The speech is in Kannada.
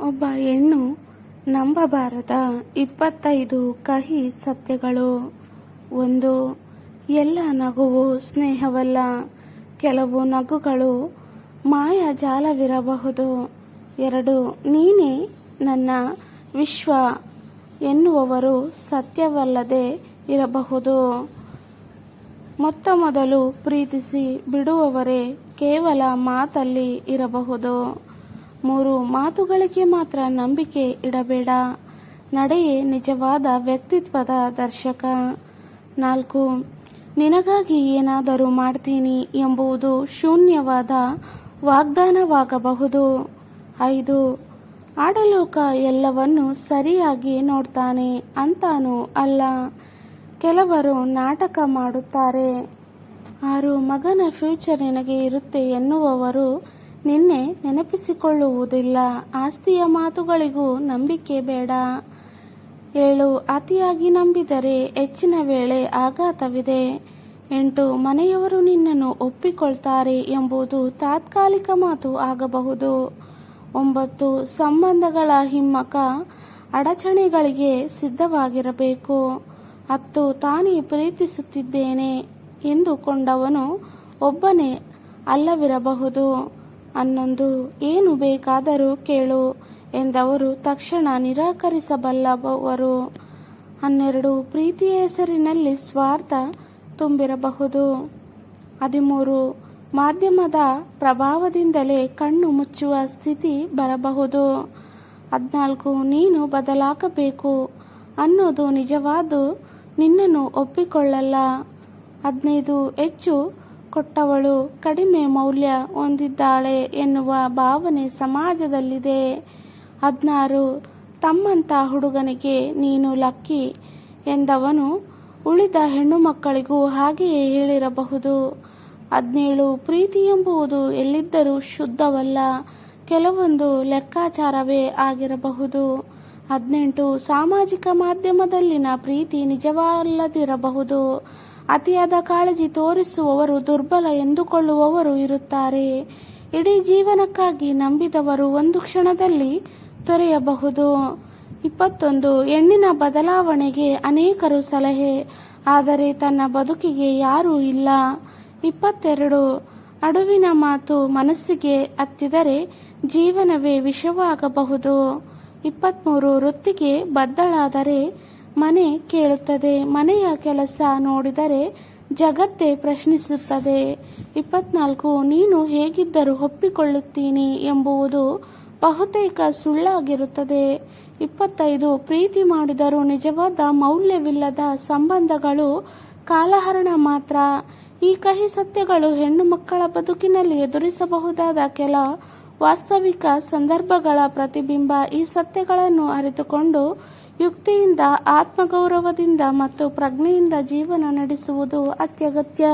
ಒಬ್ಬ ಹೆಣ್ಣು ನಂಬಬಾರದ 25 ಕಹಿ ಸತ್ಯಗಳು. 1. ಎಲ್ಲ ನಗುವು ಸ್ನೇಹವಲ್ಲ. ಕೆಲವು ನಗುಗಳು ಮಾಯಾಜಾಲವಿರಬಹುದು. 2. ನೀನೇ ನನ್ನ ವಿಶ್ವ ಎನ್ನುವವರು ಸತ್ಯವಲ್ಲದೆ ಇರಬಹುದು. ಮೊದಲು ಪ್ರೀತಿಸಿ ಬಿಡುವವರೇ ಕೇವಲ ಮಾತಲ್ಲಿ ಇರಬಹುದು. 3. ಮಾತುಗಳಿಗೆ ಮಾತ್ರ ನಂಬಿಕೆ ಇಡಬೇಡ. ನಡೆಯೇ ನಿಜವಾದ ವ್ಯಕ್ತಿತ್ವದ ದರ್ಶಕ. 4. ನಿನಗಾಗಿ ಏನಾದರೂ ಮಾಡ್ತೀನಿ ಎಂಬುದು ಶೂನ್ಯವಾದ ವಾಗ್ದಾನವಾಗಬಹುದು. 5. ಆಡಲೋಕ ಎಲ್ಲವನ್ನೂ ಸರಿಯಾಗಿ ನೋಡ್ತಾನೆ ಅಂತಾನೂ ಅಲ್ಲ. ಕೆಲವರು ನಾಟಕ ಮಾಡುತ್ತಾರೆ. 6. ಮಗನ ಫ್ಯೂಚರ್ ನಿನಗೆ ಇರುತ್ತೆ ಎನ್ನುವವರು ನಿನ್ನೆ ನೆನಪಿಸಿಕೊಳ್ಳುವುದಿಲ್ಲ. ಆಸ್ತಿಯ ಮಾತುಗಳಿಗೂ ನಂಬಿಕೆ ಬೇಡ. 7. ಅತಿಯಾಗಿ ನಂಬಿದರೆ ಹೆಚ್ಚಿನ ವೇಳೆ ಆಘಾತವಿದೆ. 8. ಮನೆಯವರು ನಿನ್ನನ್ನು ಒಪ್ಪಿಕೊಳ್ತಾರೆ ಎಂಬುದು ತಾತ್ಕಾಲಿಕ ಮಾತು ಆಗಬಹುದು. 9. ಸಂಬಂಧಗಳ ಹಿಮ್ಮಕ ಅಡಚಣೆಗಳಿಗೆ ಸಿದ್ಧವಾಗಿರಬೇಕು. 10. ತಾನೇ ಪ್ರೀತಿಸುತ್ತಿದ್ದೇನೆ ಎಂದುಕೊಂಡವನು ಒಬ್ಬನೇ ಅಲ್ಲವಿರಬಹುದು. 11. ಏನು ಬೇಕಾದರೂ ಕೇಳು ಎಂದವರು ತಕ್ಷಣ ನಿರಾಕರಿಸಬಲ್ಲವರು. 12. ಪ್ರೀತಿಯ ಹೆಸರಿನಲ್ಲಿ ಸ್ವಾರ್ಥ ತುಂಬಿರಬಹುದು. 13. ಮಾಧ್ಯಮದ ಪ್ರಭಾವದಿಂದಲೇ ಕಣ್ಣು ಮುಚ್ಚುವ ಸ್ಥಿತಿ ಬರಬಹುದು. 14. ನೀನು ಬದಲಾಗಬೇಕು ಅನ್ನೋದು ನಿಜವಾದ ನಿನ್ನನ್ನು ಒಪ್ಪಿಕೊಳ್ಳಲ್ಲ. 15. ಹೆಚ್ಚು ಕೊಟ್ಟವಳು ಕಡಿಮೆ ಮೌಲ್ಯ ಹೊಂದಿದ್ದಾಳೆ ಎನ್ನುವ ಭಾವನೆ ಸಮಾಜದಲ್ಲಿದೆ. 16. ತಮ್ಮಂಥ ಹುಡುಗನಿಗೆ ನೀನು ಲಕ್ಕಿ ಎಂದವನು ಉಳಿದ ಹೆಣ್ಣು ಮಕ್ಕಳಿಗೂ ಹಾಗೆಯೇ ಹೇಳಿರಬಹುದು. 17. ಪ್ರೀತಿ ಎಂಬುದು ಎಲ್ಲಿದ್ದರೂ ಶುದ್ಧವಲ್ಲ, ಕೆಲವೊಂದು ಲೆಕ್ಕಾಚಾರವೇ ಆಗಿರಬಹುದು. 18. ಸಾಮಾಜಿಕ ಮಾಧ್ಯಮದಲ್ಲಿನ ಪ್ರೀತಿ ನಿಜವಲ್ಲದಿರಬಹುದು. ಅತಿಯಾದ ಕಾಳಜಿ ತೋರಿಸುವವರು ದುರ್ಬಲ ಎಂದುಕೊಳ್ಳುವವರು ಇರುತ್ತಾರೆ. ಇಡೀ ಜೀವನಕ್ಕಾಗಿ ನಂಬಿದವರು ಒಂದು ಕ್ಷಣದಲ್ಲಿ ತೊರೆಯಬಹುದು. 21. ಹೆಣ್ಣಿನ ಬದಲಾವಣೆಗೆ ಅನೇಕರು ಸಲಹೆ, ಆದರೆ ತನ್ನ ಬದುಕಿಗೆ ಯಾರೂ ಇಲ್ಲ. 22. ಅಡುವಿನ ಮಾತು ಮನಸ್ಸಿಗೆ ಹತ್ತಿದರೆ ಜೀವನವೇ ವಿಷವಾಗಬಹುದು. 23. ವೃತ್ತಿಗೆ ಬದ್ಧಳಾದರೆ ಮನೆ ಕೇಳುತ್ತದೆ, ಮನೆಯ ಕೆಲಸ ನೋಡಿದರೆ ಜಗತ್ತೇ ಪ್ರಶ್ನಿಸುತ್ತದೆ. 24. ನೀನು ಹೇಗಿದ್ದರೂ ಒಪ್ಪಿಕೊಳ್ಳುತ್ತೀನಿ ಎಂಬುದು ಬಹುತೇಕ ಸುಳ್ಳಾಗಿರುತ್ತದೆ. 25. ಪ್ರೀತಿ ಮಾಡಿದರೂ ನಿಜವಾದ ಮೌಲ್ಯವಿಲ್ಲದ ಸಂಬಂಧಗಳು ಕಾಲಹರಣ ಮಾತ್ರ. ಈ ಕಹಿ ಸತ್ಯಗಳು ಹೆಣ್ಣು ಮಕ್ಕಳ ಬದುಕಿನಲ್ಲಿ ಎದುರಿಸಬಹುದಾದ ಕೆಲ ವಾಸ್ತವಿಕ ಸಂದರ್ಭಗಳ ಪ್ರತಿಬಿಂಬ. ಈ ಸತ್ಯಗಳನ್ನು ಅರಿತುಕೊಂಡು ಯುಕ್ತಿಯಿಂದ, ಆತ್ಮಗೌರವದಿಂದ ಮತ್ತು ಪ್ರಜ್ಞೆಯಿಂದ ಜೀವನ ನಡೆಸುವುದು ಅತ್ಯಗತ್ಯ.